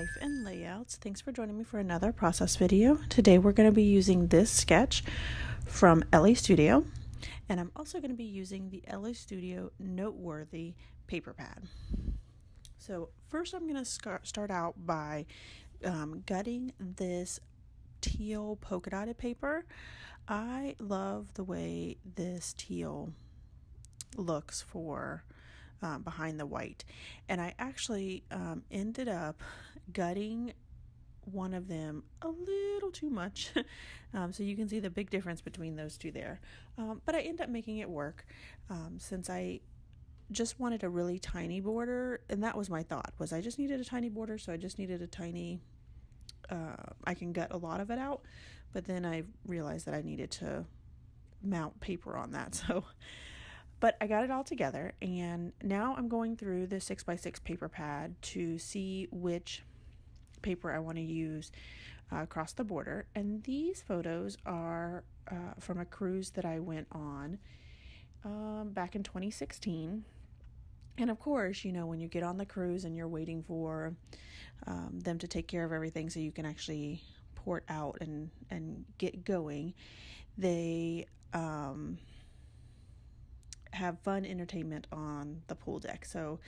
Life and Layouts. Thanks for joining me for another process video. Today we're going to be using this sketch from Elle Studio, and I'm also going to be using the Elle Studio Noteworthy paper pad. So first I'm going to start out by gutting this teal polka dotted paper. I love the way this teal looks for behind the white, and I actually ended up gutting one of them a little too much so you can see the big difference between those two there, but I ended up making it work since I just wanted a really tiny border, and that was my thought, was I just needed a tiny border, so I just needed a tiny I can gut a lot of it out, but then I realized that I needed to mount paper on that, but I got it all together, and now I'm going through the 6x6 paper pad to see which paper I want to use across the border. And these photos are from a cruise that I went on back in 2016. And of course, you know, when you get on the cruise and you're waiting for them to take care of everything so you can actually port out and get going, they have fun entertainment on the pool deck. So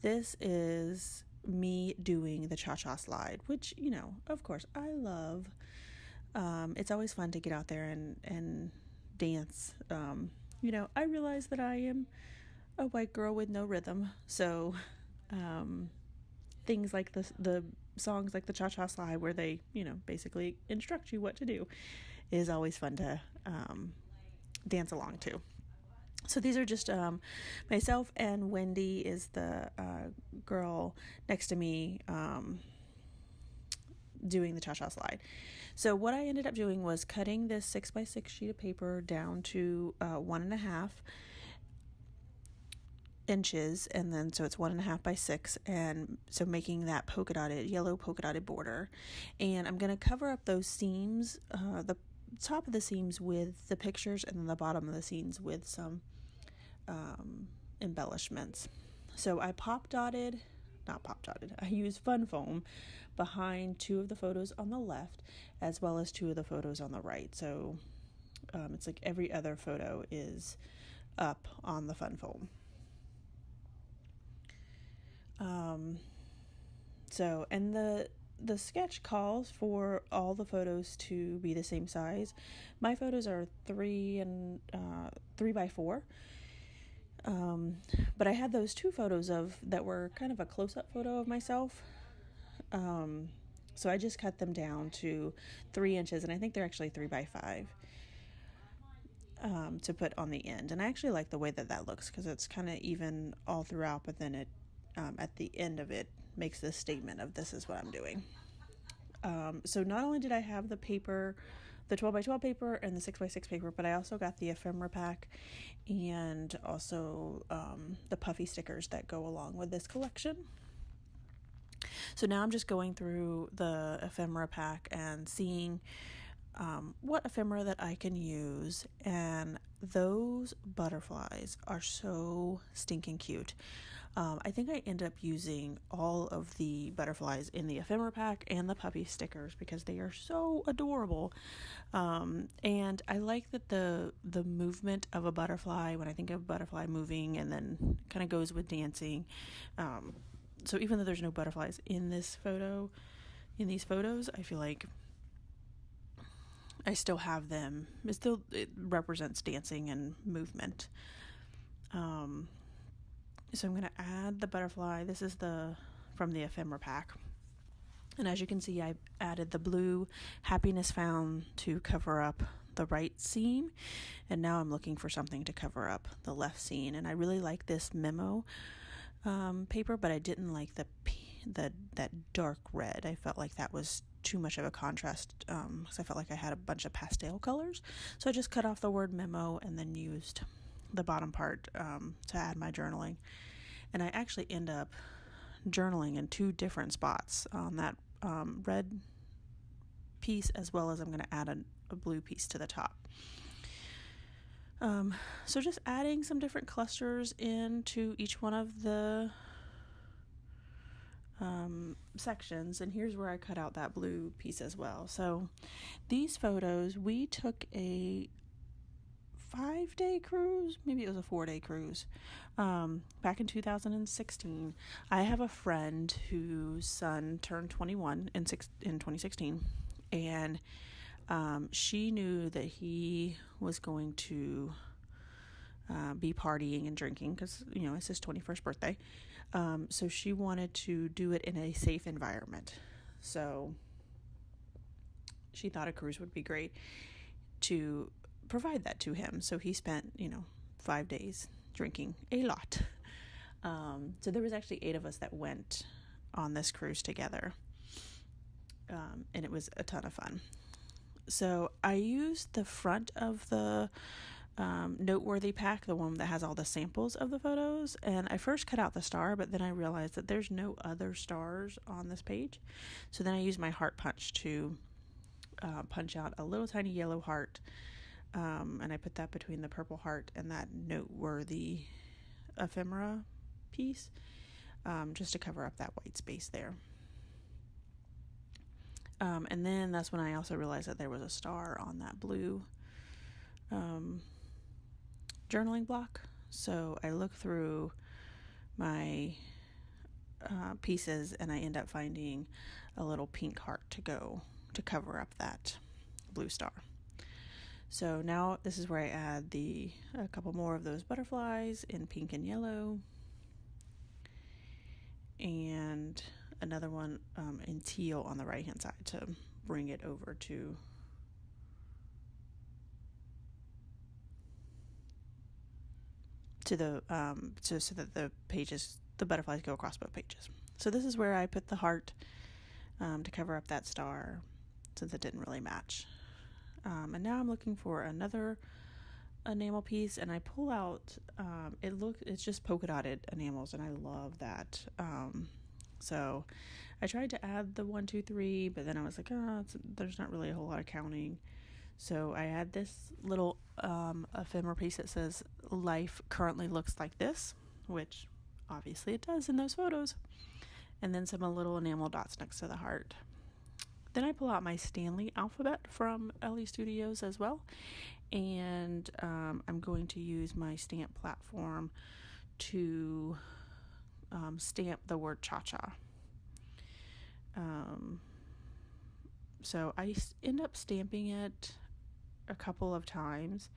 this is me doing the cha-cha slide, which, you know, of course I love. It's always fun to get out there and dance. You know, I realize that I am a white girl with no rhythm, so things like the songs like the cha-cha slide, where they, you know, basically instruct you what to do, is always fun to dance along to. So these are just myself, and Wendy is the girl next to me doing the cha-cha slide. So what I ended up doing was cutting this 6x6 sheet of paper down to 1.5 inches, and then so it's 1.5 by 6, and so making that polka dotted, yellow polka dotted border. And I'm going to cover up those seams, the top of the seams with the pictures, and then the bottom of the seams with some embellishments. So I I used fun foam behind 2 of the photos on the left, as well as 2 of the photos on the right. So it's like every other photo is up on the fun foam. And the sketch calls for all the photos to be the same size. My photos are 3 by 4. But I had those 2 photos that were kind of a close-up photo of myself. So I just cut them down to 3 inches, and I think they're actually 3 by 5 to put on the end. And I actually like the way that looks, because it's kind of even all throughout, but then it at the end of it makes this statement of this is what I'm doing. So not only did I have the paper, the 12 by 12 paper and the 6 by 6 paper, but I also got the ephemera pack and also the puffy stickers that go along with this collection. So now I'm just going through the ephemera pack and seeing what ephemera that I can use, and those butterflies are so stinking cute. I think I end up using all of the butterflies in the ephemera pack and the puppy stickers because they are so adorable. And I like that the movement of a butterfly, when I think of butterfly moving and then kind of goes with dancing. So even though there's no butterflies in these photos, I feel like I still have them. It represents dancing and movement. So I'm going to add the butterfly. This is from the ephemera pack. And as you can see, I added the blue happiness found to cover up the right seam. And now I'm looking for something to cover up the left seam. And I really like this memo paper, but I didn't like that dark red. I felt like that was too much of a contrast, because I felt like I had a bunch of pastel colors. So I just cut off the word memo and then used the bottom part to add my journaling. And I actually end up journaling in 2 different spots on that red piece, as well as I'm going to add a blue piece to the top. So just adding some different clusters into each one of the sections, and here's where I cut out that blue piece as well. So these photos, we took a 5-day cruise, maybe it was a 4-day cruise, back in 2016. I have a friend whose son turned 21 in 2016, and she knew that he was going to be partying and drinking because, it's his 21st birthday. So she wanted to do it in a safe environment. So she thought a cruise would be great to provide that to him. So he spent, 5 days drinking a lot. So there was actually 8 of us that went on this cruise together. And it was a ton of fun. So I used the front of the noteworthy pack, the one that has all the samples of the photos, and I first cut out the star, but then I realized that there's no other stars on this page. So then I used my heart punch to punch out a little tiny yellow heart, and I put that between the purple heart and that noteworthy ephemera piece, just to cover up that white space there. And then that's when I also realized that there was a star on that blue journaling block. So I look through my pieces, and I end up finding a little pink heart to cover up that blue star. So now this is where I add a couple more of those butterflies in pink and yellow, and another one in teal on the right hand side to bring it over to the so that the butterflies go across both pages. So this is where I put the heart to cover up that star, since it didn't really match. And now I'm looking for another enamel piece, and I pull out it's just polka dotted enamels, and I love that. So I tried to add the 1, 2, 3, but then I was like, there's not really a whole lot of counting. So I add this little ephemera piece that says life currently looks like this, which obviously it does in those photos, and then some little enamel dots next to the heart. Then I pull out my Stanley alphabet from Elle Studios as well, and I'm going to use my stamp platform to stamp the word cha-cha. So I end up stamping it a couple of times,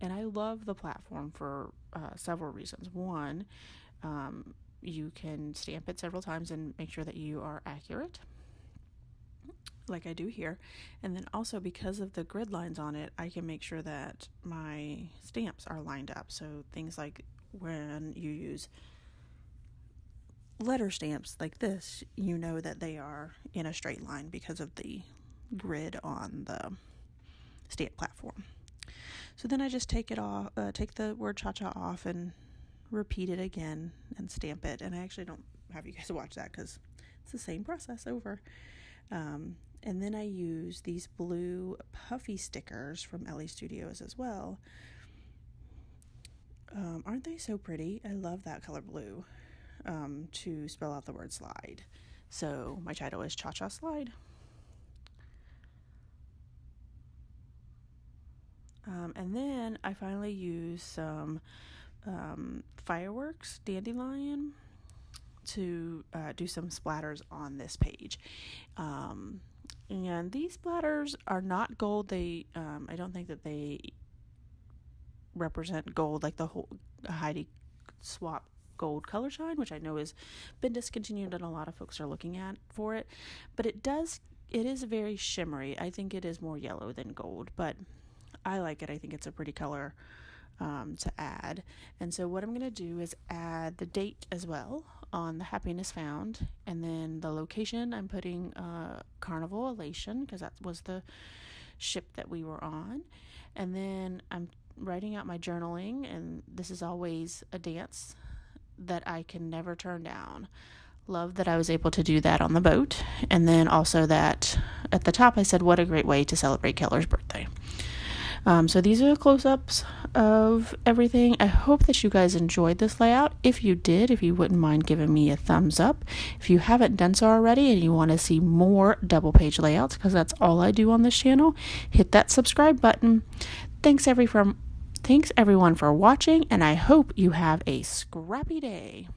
and I love the platform for several reasons. One, you can stamp it several times and make sure that you are accurate, like I do here. And then also, because of the grid lines on it, I can make sure that my stamps are lined up. So things like when you use letter stamps like this, you know that they are in a straight line because of the grid on the stamp platform. So then I just take the word cha-cha off and repeat it again and stamp it. And I actually don't have you guys watch that because it's the same process over. And then I use these blue puffy stickers from Elle Studios as well. Aren't they so pretty? I love that color blue to spell out the word slide. So my title is Cha-Cha Slide. And then I finally use some fireworks dandelion to do some splatters on this page. And these splatters are not gold. They I don't think that they represent gold like the whole Heidi Swap gold color shine, which I know has been discontinued and a lot of folks are looking at for it. But it is very shimmery. I think it is more yellow than gold, but I like it. I think it's a pretty color to add. And so what I'm going to do is add the date as well on the Happiness Found, and then the location I'm putting Carnival Elation, because that was the ship that we were on. And then I'm writing out my journaling, and this is always a dance that I can never turn down. Love that I was able to do that on the boat. And then also that at the top I said, what a great way to celebrate Keller's birthday. So these are the close-ups of everything. I hope that you guys enjoyed this layout. If you did, if you wouldn't mind giving me a thumbs up. If you haven't done so already and you want to see more double page layouts, because that's all I do on this channel, hit that subscribe button. Thanks everyone for watching, and I hope you have a scrappy day.